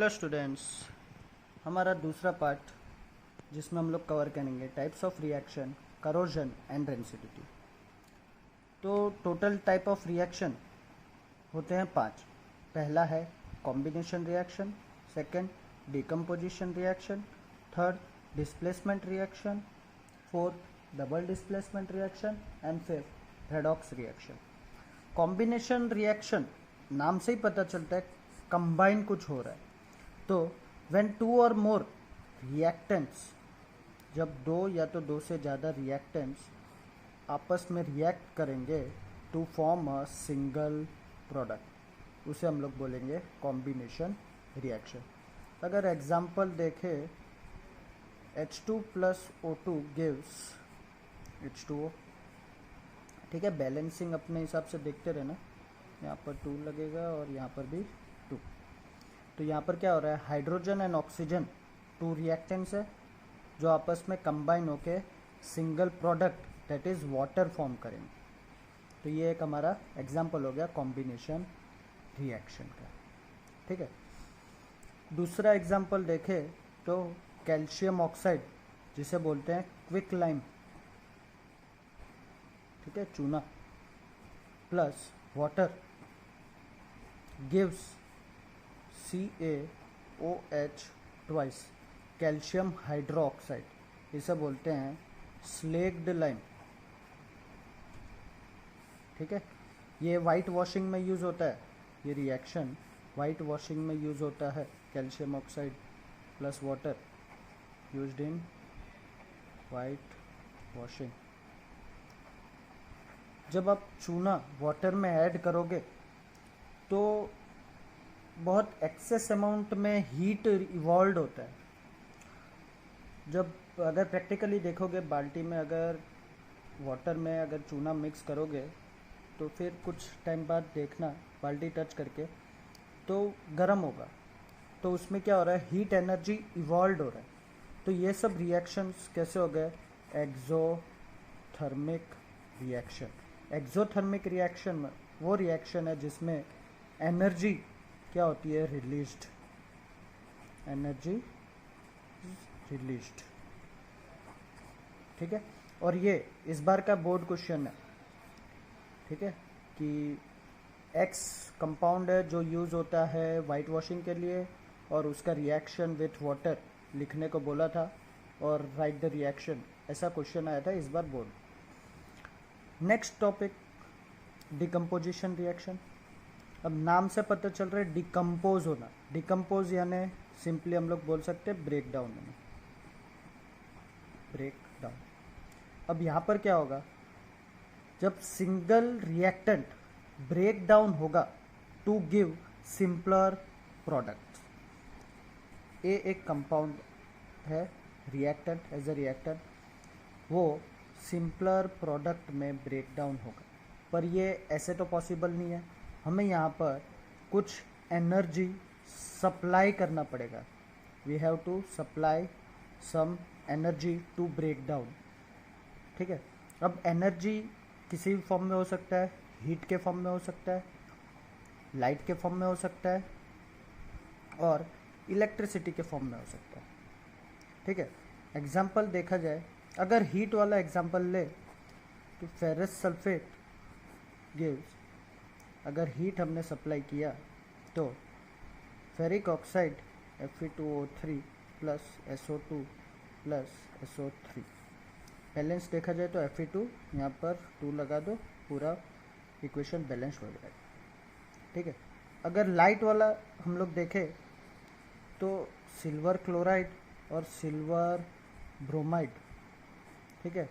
Hello students, हमारा दूसरा part जिसमें हम लोग कवर करेंगे types of reaction, corrosion and rancidity. तो टोटल टाइप ऑफ रिएक्शन होते हैं 5। पहला है combination reaction, second decomposition reaction, third displacement reaction, fourth double displacement reaction and fifth redox reaction. Combination reaction नाम से ही पता चलता है कंबाइन कुछ हो रहा है। तो व्हेन टू और मोर रिएक्टेंट्स, जब दो या तो दो से ज़्यादा रिएक्टेंट्स आपस में रिएक्ट करेंगे to form a single product, उसे हम लोग बोलेंगे कॉम्बिनेशन रिएक्शन। अगर एग्जांपल देखें, H2 plus O2 gives H2O। ठीक है, बैलेंसिंग अपने हिसाब से देखते रहना। यहाँ पर 2 लगेगा और यहाँ पर भी 2। तो यहाँ पर क्या हो रहा है, हाइड्रोजन एंड ऑक्सीजन 2 रिएक्टेंट्स है जो आपस में कंबाइन होके single product that is water form करेंगे। तो ये एक हमारा एग्जांपल हो गया कॉम्बिनेशन रिएक्शन का। ठीक है, दूसरा एग्जांपल देखें तो कैल्शियम ऑक्साइड, जिसे बोलते हैं क्विक लाइम, ठीक है, चूना, plus water gives CaOH twice, calcium hydroxide, इसे बोलते हैं स्लेग्ड लाइम। ठीक है, ये वाइट वॉशिंग में यूज़ होता है, ये रिएक्शन वाइट वॉशिंग में यूज़ होता है। Calcium oxide plus water used in white washing. जब आप चूना वाटर में ऐड करोगे तो बहुत एक्सेस अमाउंट में हीट इवॉल्व होता है। जब अगर प्रैक्टिकली देखोगे, बाल्टी में अगर वाटर में अगर चूना मिक्स करोगे तो फिर कुछ टाइम बाद देखना बाल्टी टच करके तो गर्म होगा। तो उसमें क्या हो रहा है, हीट एनर्जी इवॉल्व हो रहा है। तो ये सब रिएक्शंस कैसे हो गए, एक्सोथर्मिक रिएक्शन। एक्सोथर्मिक रिएक्शन में वो रिएक्शन है जिसमें एनर्जी क्या होती है, रिलीज्ड, एनर्जी रिलीज्ड। ठीक है, और ये इस बार का बोर्ड क्वेश्चन है। ठीक है, कि एक्स कंपाउंड है जो यूज़ होता है वाइट वॉशिंग के लिए, और उसका रिएक्शन विथ वाटर लिखने को बोला था और राइट द रिएक्शन, ऐसा क्वेश्चन आया था इस बार board. Next topic decomposition reaction. अब नाम से पता चल रहा है डिकम्पोज होना। डिकम्पोज यानी सिंपली हम लोग बोल सकते हैं ब्रेक डाउन होना, ब्रेक डाउन। अब यहाँ पर क्या होगा, जब सिंगल रिएक्टेंट ब्रेक डाउन होगा टू गिव सिंपलर प्रोडक्ट। ए एक कंपाउंड है, रिएक्टेंट एज ए रिएक्टेंट, वो सिंपलर प्रोडक्ट में ब्रेक डाउन होगा। पर ये ऐसे तो पॉसिबल नहीं है, हमें यहाँ पर कुछ एनर्जी सप्लाई करना पड़ेगा। We have to supply some energy to break down. ठीक है, अब एनर्जी किसी भी फॉर्म में हो सकता है, हीट के फॉर्म में हो सकता है, लाइट के फॉर्म में हो सकता है, और इलेक्ट्रिसिटी के फॉर्म में हो सकता है। ठीक है, एग्जाम्पल देखा जाए, अगर हीट वाला एग्जाम्पल ले तो फेरस सल्फेट गिव्स, अगर हीट हमने सप्लाई किया तो ferric oxide Fe2O3 plus SO2 plus SO3। Balance देखा जाए तो Fe2 यहाँ पर 2 लगा दो, पूरा इक्वेशन बैलेंस हो जाएगा। ठीक है, अगर लाइट वाला हम लोग देखें तो सिल्वर क्लोराइड और सिल्वर ब्रोमाइड, ठीक है,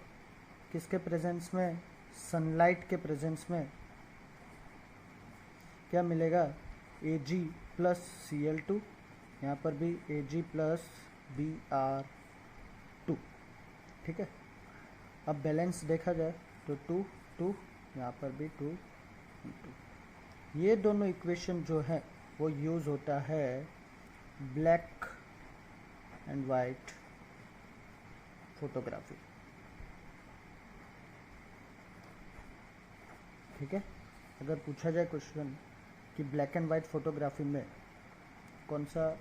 किसके प्रेजेंस में, सनलाइट के प्रेजेंस में क्या मिलेगा, Ag प्लस Cl2, यहाँ पर भी Ag प्लस Br2। ठीक है, अब बैलेंस देखा जाए तो 2 2, यहाँ पर भी 2 2। ये दोनों इक्वेशन जो है वो यूज़ होता है ब्लैक एंड वाइट फोटोग्राफी। ठीक है, अगर पूछा जाए क्वेश्चन कि ब्लैक एंड वाइट फोटोग्राफी में कौन सा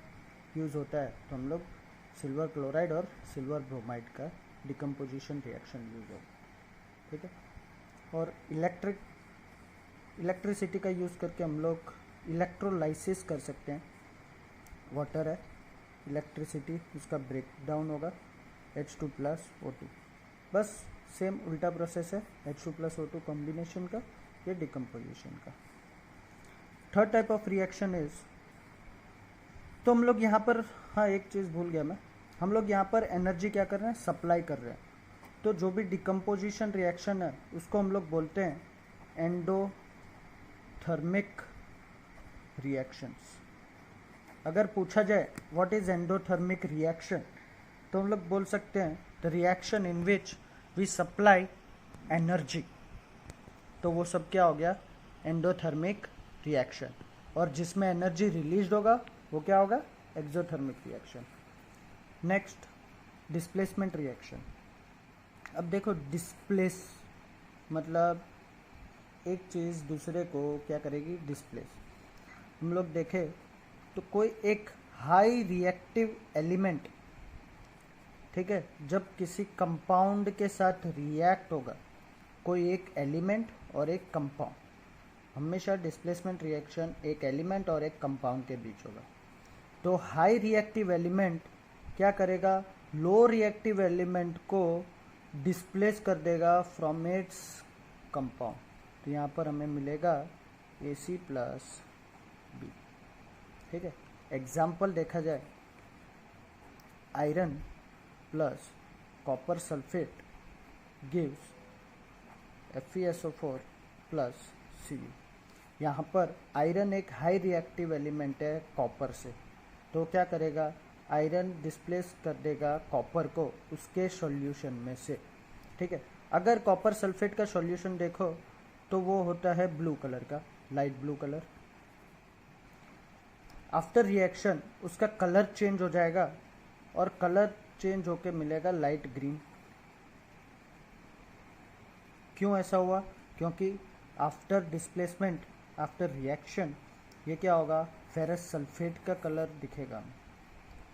यूज़ होता है तो हम लोग सिल्वर क्लोराइड और सिल्वर ब्रोमाइड का डिकम्पोजिशन रिएक्शन यूज़ होगा, ठीक है। और इलेक्ट्रिसिटी का यूज़ करके हम लोग इलेक्ट्रोलाइसिस कर सकते हैं। वाटर है, इलेक्ट्रिसिटी, उसका ब्रेक डाउन होगा H2 प्लस O2, बस सेम उल्टा प्रोसेस है H2 प्लस O2 कॉम्बिनेशन का, ये डिकम्पोजिशन का। Third type of reaction is, तो हम लोग यहाँ पर, हाँ एक चीज़ भूल गया मैं, हम लोग यहाँ पर एनर्जी क्या कर रहे हैं, सप्लाई कर रहे हैं। तो जो भी डिकम्पोजिशन रिएक्शन है उसको हम लोग बोलते हैं एंडोथर्मिक रिएक्शंस। अगर पूछा जाए व्हाट इज एंडोथर्मिक रिएक्शन, तो हम लोग बोल सकते हैं the reaction in which we supply energy. तो वो सब क्या हो गया, एंडोथर्मिक रिएक्शन। और जिसमें एनर्जी रिलीज होगा वो क्या होगा, exothermic reaction. Next, displacement reaction. अब देखो, डिस्प्लेस मतलब एक चीज़ दूसरे को क्या करेगी, डिस्प्लेस। हम लोग देखें तो कोई एक हाई रिएक्टिव एलिमेंट, ठीक है, जब किसी कंपाउंड के साथ रिएक्ट होगा, कोई एक एलिमेंट और एक कंपाउंड, हमेशा डिस्प्लेसमेंट रिएक्शन एक एलिमेंट और एक कंपाउंड के बीच होगा। तो हाई रिएक्टिव एलिमेंट क्या करेगा, लो रिएक्टिव एलिमेंट को डिस्प्लेस कर देगा फ्रॉम इट्स कंपाउंड। तो यहाँ पर हमें मिलेगा AC प्लस B, ठीक है। एग्जाम्पल देखा जाए, iron plus copper sulphate gives FeSO4 plus Cu। यहाँ पर आयरन एक हाई रिएक्टिव एलिमेंट है कॉपर से, तो क्या करेगा, आयरन डिस्प्लेस कर देगा कॉपर को उसके सॉल्यूशन में से, ठीक है। अगर कॉपर सल्फेट का सॉल्यूशन देखो तो वो होता है ब्लू कलर का, light blue colour. After reaction उसका कलर चेंज हो जाएगा और कलर चेंज होके मिलेगा लाइट ग्रीन। क्यों ऐसा हुआ, क्योंकि आफ्टर डिस्प्लेसमेंट, आफ्टर रिएक्शन ये क्या होगा, फेरस सल्फेट का कलर दिखेगा।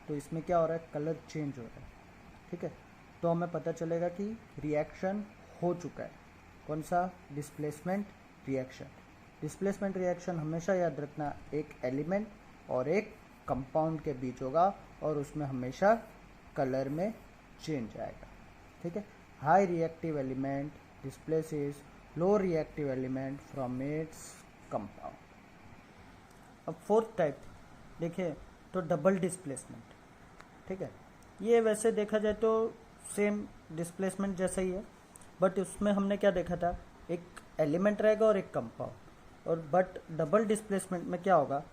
तो इसमें क्या हो रहा है, कलर चेंज हो रहा है, ठीक है। तो हमें पता चलेगा कि रिएक्शन हो चुका है। कौन सा, डिस्प्लेसमेंट रिएक्शन। डिस्प्लेसमेंट रिएक्शन हमेशा याद रखना एक एलिमेंट और एक कंपाउंड के बीच होगा और उसमें हमेशा कलर में चेंज आएगा, ठीक है। High reactive element displaces low reactive element from its compound. अब फोर्थ टाइप देखिए तो डबल डिस्प्लेसमेंट, ठीक है। ये वैसे देखा जाए तो सेम डिस्प्लेसमेंट जैसा ही है, बट उसमें हमने क्या देखा था, एक एलिमेंट रहेगा और एक कंपाउंड। और बट डबल डिस्प्लेसमेंट में क्या होगा,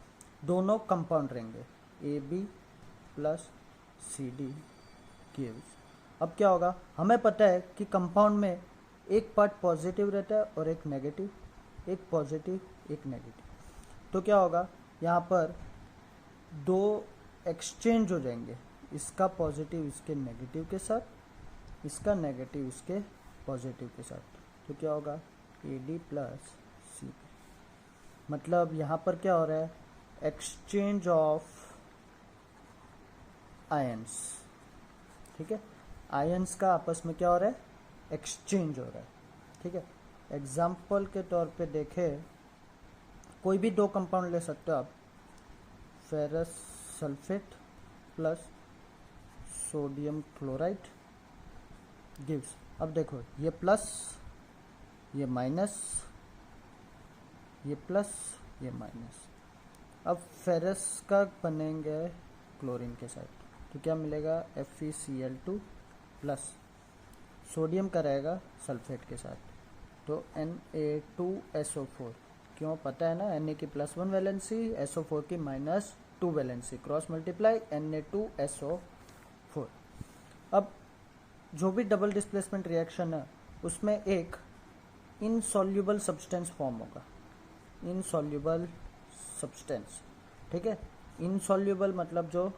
दोनों कंपाउंड रहेंगे, AB प्लस CD गिव्स। अब क्या होगा, हमें पता है कि कंपाउंड में एक पार्ट पॉजिटिव रहता है और एक नेगेटिव, एक पॉजिटिव एक नेगेटिव। तो क्या होगा, यहाँ पर दो एक्सचेंज हो जाएंगे, इसका पॉजिटिव इसके नेगेटिव के साथ, इसका नेगेटिव इसके पॉजिटिव के साथ। तो क्या होगा, AD प्लस CD। मतलब यहाँ पर क्या हो रहा है, एक्सचेंज ऑफ आयंस, ठीक है। आयंस का आपस में क्या हो रहा है, एक्सचेंज हो रहा है, ठीक है। एग्जाम्पल के तौर पे देखें, कोई भी दो कंपाउंड ले सकते हो आप, ferrous sulphate plus sodium chloride gives. अब देखो, ये प्लस ये माइनस, ये प्लस ये माइनस। अब फेरस का बनेंगे क्लोरीन के साथ, तो क्या मिलेगा, FeCl2 प्लस सोडियम का रहेगा सल्फेट के साथ, तो Na2SO4। क्यों, पता है ना, Na की +1 वैलेंसी, SO4 की -2 वैलेंसी, क्रॉस मल्टीप्लाई Na2SO4। अब जो भी डबल डिस्प्लेसमेंट रिएक्शन है उसमें एक इनसॉल्युबल सब्सटेंस फॉर्म होगा, इनसॉल्युबल सब्सटेंस, ठीक है। इनसॉल्युबल मतलब जो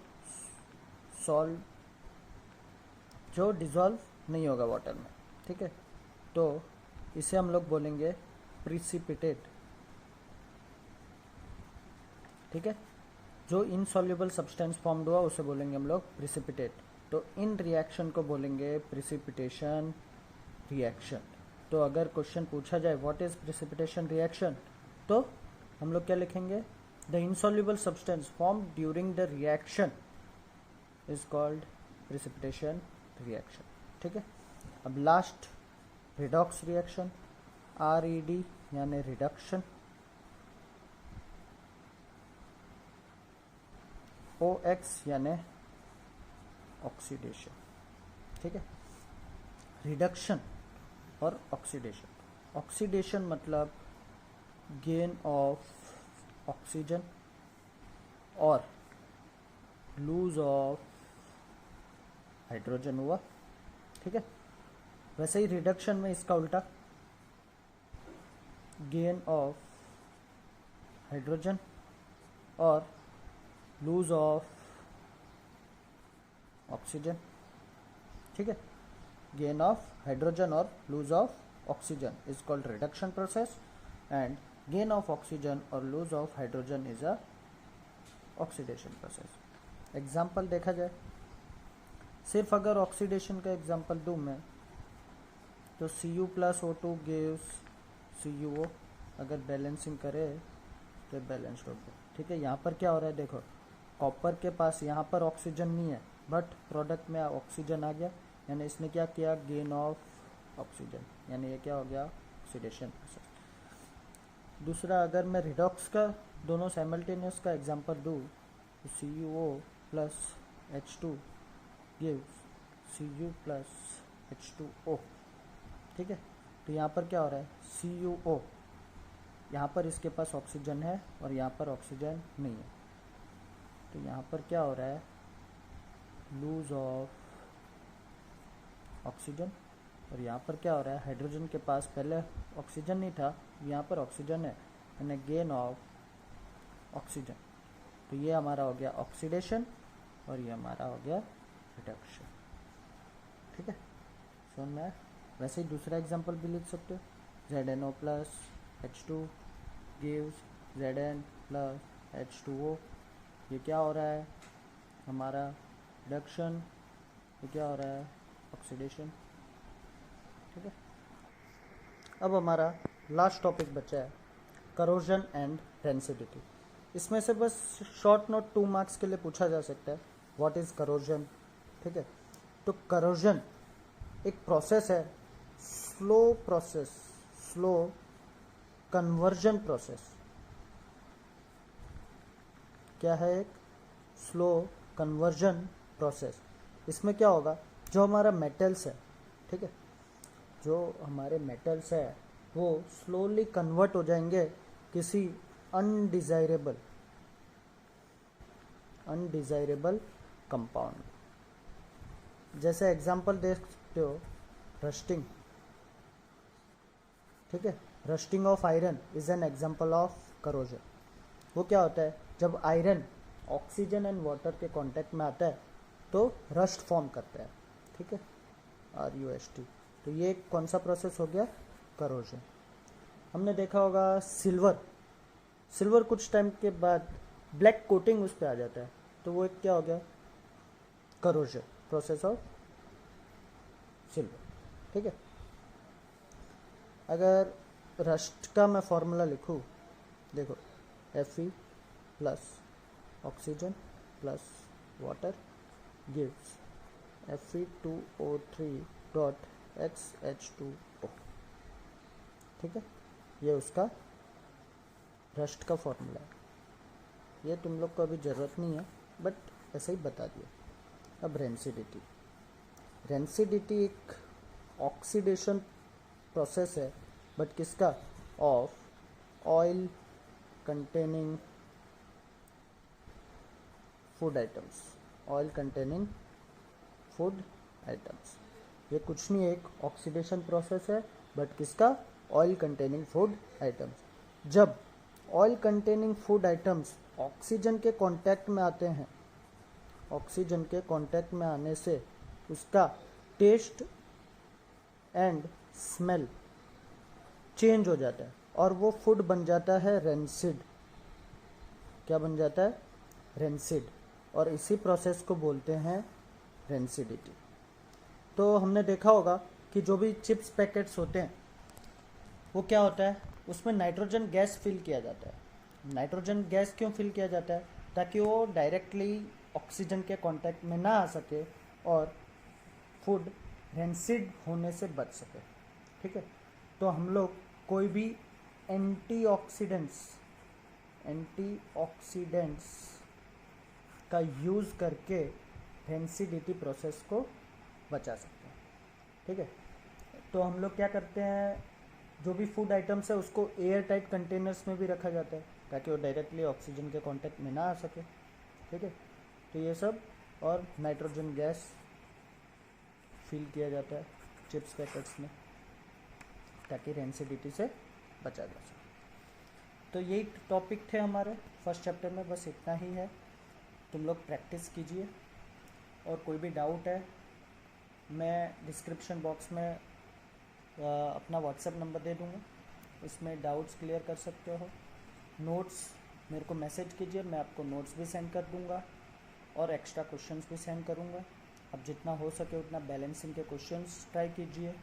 डिजॉल्व नहीं होगा वाटर में, ठीक है। तो इसे हम लोग बोलेंगे प्रिसिपिटेट, ठीक है। जो इनसॉल्युबल सब्सटेंस फॉर्म्ड हुआ उसे बोलेंगे हम लोग प्रिसिपिटेट। तो इन रिएक्शन को बोलेंगे प्रिसिपिटेशन रिएक्शन। तो अगर क्वेश्चन पूछा जाए व्हाट इज प्रिसिपिटेशन रिएक्शन, तो हम लोग क्या लिखेंगे, the insoluble substance formed during the reaction is called precipitation reaction. ठीक है। अब लास्ट रिडॉक्स रिएक्शन, RED यानी रिडक्शन, OX यानी ऑक्सीडेशन। ठीक है। रिडक्शन और ऑक्सीडेशन। ऑक्सीडेशन मतलब गेन ऑफ ऑक्सीजन और लूज ऑफ हाइड्रोजन हुआ। ठीक है। वैसे ही रिडक्शन में इसका उल्टा, गेन ऑफ हाइड्रोजन और लूज ऑफ ऑक्सीजन। ठीक है। गेन ऑफ हाइड्रोजन और lose of oxygen is called reduction process, and gain of oxygen और lose of hydrogen is a oxidation process. Example देखा जाए, सिर्फ अगर ऑक्सीडेशन का एग्जाम्पल दूं मैं, तो Cu plus O2 gives CuO। अगर बैलेंसिंग करे तो बैलेंस्ड होगा। ठीक है। यहाँ पर क्या हो रहा है, देखो कॉपर के पास यहाँ पर ऑक्सीजन नहीं है, बट प्रोडक्ट में ऑक्सीजन आ गया, यानी इसने क्या किया, गेन ऑफ ऑक्सीजन, यानी ये क्या हो गया, ऑक्सीडेशन प्रोसेस। दूसरा, अगर मैं रिडॉक्स का दोनों साइमल्टेनियस का एग्जांपल दूँ, तो CuO plus H2 gives Cu plus H2O। ठीक है। तो यहाँ पर क्या हो रहा है, CuO, यहाँ पर इसके पास ऑक्सीजन है और यहाँ पर ऑक्सीजन नहीं है, तो यहाँ पर क्या हो रहा है, लूज ऑफ ऑक्सीजन। और यहाँ पर क्या हो रहा है, हाइड्रोजन के पास पहले ऑक्सीजन नहीं था, यहाँ पर ऑक्सीजन है, यानी गेन ऑफ ऑक्सीजन। तो ये हमारा हो गया ऑक्सीडेशन और ये हमारा हो गया रिडक्शन। ठीक है। समझ में आया? वैसे ही दूसरा एग्जांपल भी लिख सकते हो, ZnO plus H2 gives Zn plus H2O। ये क्या हो रहा है, हमारा रिडक्शन, ये क्या हो रहा है, ऑक्सीडेशन। ठीक है। अब हमारा लास्ट टॉपिक बचा है करोजन एंड रेंसिडिटी। इसमें से बस शॉर्ट नोट 2 मार्क्स के लिए पूछा जा सकता है, व्हाट इज करोजन। ठीक है। तो करोजन एक प्रोसेस है, slow process, slow conversion process. क्या है, एक स्लो कन्वर्जन प्रोसेस। इसमें क्या होगा, जो हमारा मेटल्स है, ठीक है, जो हमारे मेटल्स है वो स्लोली कन्वर्ट हो जाएंगे किसी अनडिजायरेबल कंपाउंड। जैसे एग्जांपल देख सकते हो, रस्टिंग। ठीक है। Rusting of iron is an example of corrosion. वो क्या होता है, जब आयरन ऑक्सीजन एंड वाटर के कांटेक्ट में आता है तो रस्ट फॉर्म करता है। ठीक है, RUST। तो ये कौन सा प्रोसेस हो गया, करोजन। हमने देखा होगा सिल्वर कुछ टाइम के बाद ब्लैक कोटिंग उस पर आ जाता है, तो वो एक क्या हो गया, करोजन, प्रोसेस ऑफ सिल्वर। ठीक है। अगर रस्ट का मैं फॉर्मूला लिखूं, देखो Fe plus oxygen plus water gives Fe2O3.XH2O। ठीक है। ये उसका रस्ट का फॉर्मूला है, ये तुम लोग को अभी ज़रूरत नहीं है, बट ऐसे ही बता दिया। अब रेंसिडिटी एक ऑक्सीडेशन प्रोसेस है, बट किसका, of oil containing food items. Oil containing food items, ये कुछ नहीं है, एक ऑक्सीडेशन प्रोसेस है, बट किसका, ऑयल कंटेनिंग फूड आइटम्स। जब oil containing food items oxygen के कांटेक्ट में आते हैं, ऑक्सीजन के कांटेक्ट में आने से उसका टेस्ट एंड स्मेल चेंज हो जाता है और वो फूड बन जाता है रेंसिड। क्या बन जाता है, रेंसिड, और इसी प्रोसेस को बोलते हैं रेंसिडिटी। तो हमने देखा होगा कि जो भी चिप्स पैकेट्स होते हैं वो क्या होता है, उसमें नाइट्रोजन गैस फिल किया जाता है। नाइट्रोजन गैस क्यों फिल किया जाता है? ताकि वो डायरेक्टली ऑक्सीजन के कांटेक्ट में ना आ सके और फूड रेंसिड होने से बच सके। ठीक है, तो हम लोग कोई भी एंटीऑक्सीडेंट्स का यूज़ करके रेंसिडिटी प्रोसेस को बचा सकते हैं। ठीक है, तो हम लोग क्या करते हैं, जो भी फूड आइटम्स है उसको एयर टाइट कंटेनर्स में भी रखा जाता है ताकि वो डायरेक्टली ऑक्सीजन के कांटेक्ट में ना आ सके। ठीक है, तो ये सब, और नाइट्रोजन गैस फिल किया जाता है चिप्स पैकेट्स में ताकि रेंसिडिटी से बचा जा सके। तो यही टॉपिक थे हमारे फर्स्ट चैप्टर में, बस इतना ही है। तुम लोग प्रैक्टिस कीजिए, और कोई भी डाउट है मैं डिस्क्रिप्शन बॉक्स में अपना व्हाट्सएप नंबर दे दूँगा, उसमें डाउट्स क्लियर कर सकते हो। नोट्स मेरे को मैसेज कीजिए, मैं आपको नोट्स भी सेंड कर दूँगा और एक्स्ट्रा क्वेश्चंस भी सेंड करूँगा। अब जितना हो सके उतना बैलेंसिंग के क्वेश्चंस ट्राई कीजिए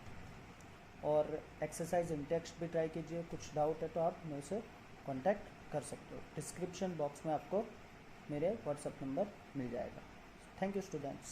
और एक्सरसाइज इन टेक्स्ट भी ट्राई कीजिए। कुछ डाउट है तो आप मेरे से कांटेक्ट कर सकते हो। डिस्क्रिप्शन बॉक्स में आपको मेरे व्हाट्सएप नंबर मिल जाएगा। Thank you students.